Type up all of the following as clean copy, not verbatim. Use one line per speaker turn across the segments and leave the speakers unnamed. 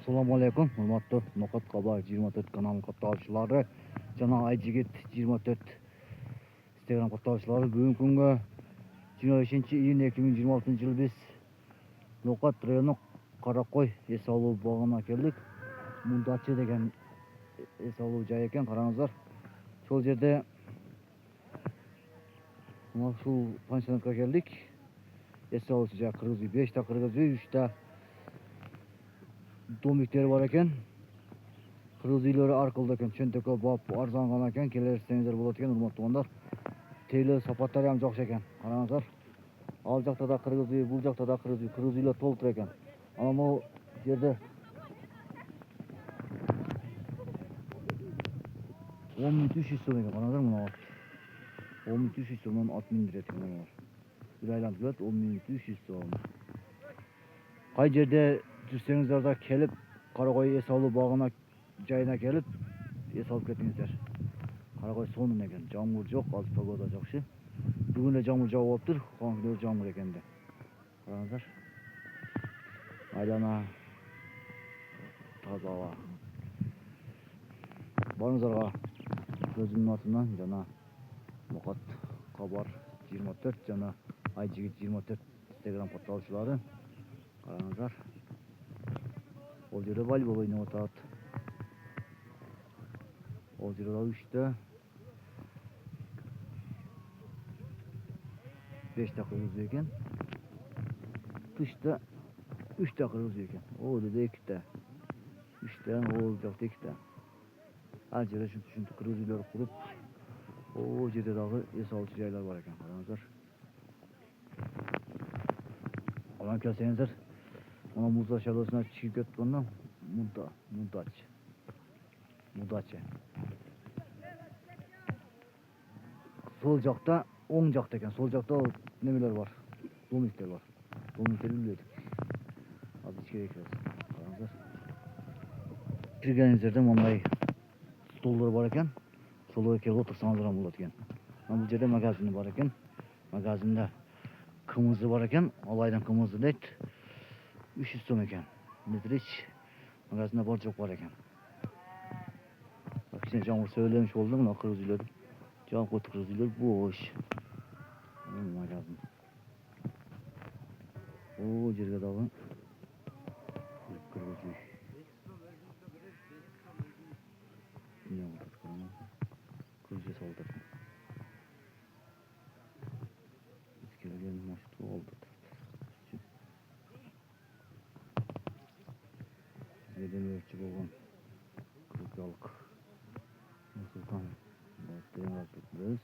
Assalamu alaikum, hurmatli Noqat Xabar 24 kanalının katılımcıları, Cana Aycigit 24 Instagram katılımcıları. Bugün kunga 25 iyun 2026 yıl biz Noqat rayonu Qarakoy es alуу bagına keldik. Mundaçı деген es alуу жай ekan, qarаңыздар. Сол жерде ушул пансионатка келдик. Es alуучу жай кыргыз үй, 5 та кыргыз үй, 3 та домиктер бар ekan. Kırmızı ileri arkalı ekan, çöntökö bap arzan gana ekan, kelerсеңиздер болот ekan, урматтуу туугандар. Тейле сапаттары ham жакшы ekan. Караңыздар. Ал жакта да кыргыз үй, бул жакта да кыргыз үйлөр толтур ekan. Ama могу жерде 10.300 сом ekan, караңыздар мына. 10.300 сомдон ат миндирет ekan мына. Bir айланып келет, 10.300 сом. Кай жерде жүрсеңиздер да келип, Каракой эс алуу багына жайына келип эс алып кетиңиздер. Каракой сонун экен, жамгыр жок, азыр погода жакшы. Бүгүн эле жамгыр жауып атыптыр, калган күндөр жамгыр экен да. Караңыздар. Айлана таза аба. Барыңыздарга өзүмдүн атымдан жана Noqat Xabar 24 жана Aycigit 24 Instagram катталуучулары. Караңыздар. Ол жерде волейбол ойнап атат. Ол жерде 3'te 5 dakika kırmızı ekan. Dışta 3 dakika kırmızı ekan. O da 2'te. 3'te o jakta 2'te. Her yere şuntu kırmızıları kurup o жерде дагы эс алуучу жайлар бар ekan. Караңыздар. Алан келсеңиздер, мына муза шалосуна чыгып кеткөндөн мудачы. Сол жакта, оң жакта ekan. Сол жакта немелер бар. Домиктер бар. Домиктерди билбедик. Азыр ичкерге киребиз. Караңыздар. Киргениңиздерде мындай столдор бар ekan. Соло келип отурсаңыздар ham болот ekan. Бул жерде магазин бар ekan. Магазинде кымызы бар ekan. Алайдан кымызы дейт. 300 сом ekan. Метрич магазинде бар жок бар ekan. Кичине жамгыр сөйлөмүш болду, мына кыргыз үйлөр. Жамгыр коту кыргыз үйлөр бош. Магазин. О жерге дагы кыргыз үй. Ne oldu kanka? Kırıcı saldı. İskeleyen maçta oldu. Neden ölçü olan kırıklık. Nursultan Batı'ya attıklarız.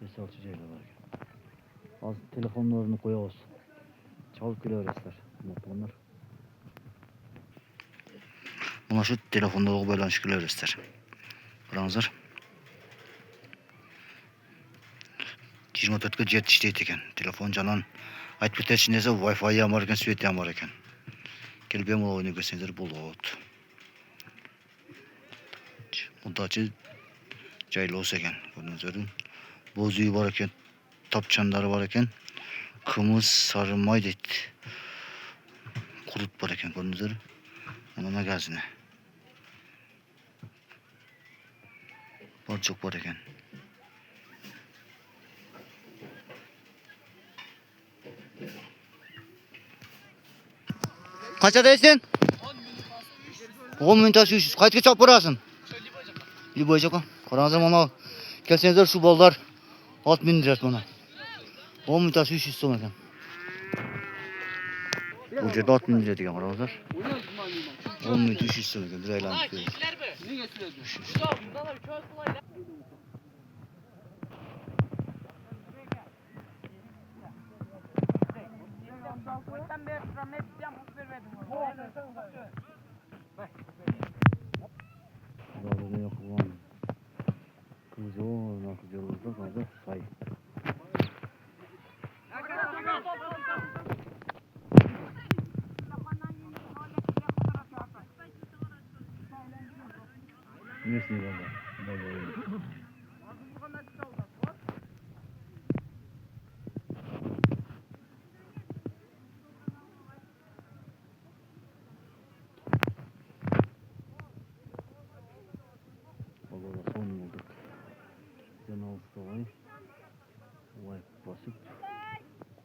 Esalçı cayla var. Az telefonlarını koyuyoruz. Çalıp geliyorlar. Onlar. Mına şu telefonda байланыш келебиздер. Караңыздар. 24-кө жет иштейт экен. Телефон жанан айтып кетечи нерсе Wi-Fi бар экен, свет бар экен. Келип эми ойноп кетсеңиздер болот. Мындачы жайлоосу экен. Көрдүңүздөр. Боз үй бар экен. Тапчандары бар экен. Кымыз, сары май дейт. Kurut бар ekan, көрдүңүздөр. Мына магазини. Бар жок бар ekan. Kaça deysin? 10 minut taşı 300. Kaçka çap parasın? Liboy jaka. Qarаңыздар мына келсеңиздер şu балдар 6000 лира мына. 10 minut taşı 300 сом ekan. Bu жерде 6000 lira деген қараңыздар. 10.300 сом екен, бір айланып келеді. Burada yapılan kızıl, nasıl yolda kaldı say. Nesini var da? Böyle.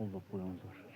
Qo'llab qo'yamiz.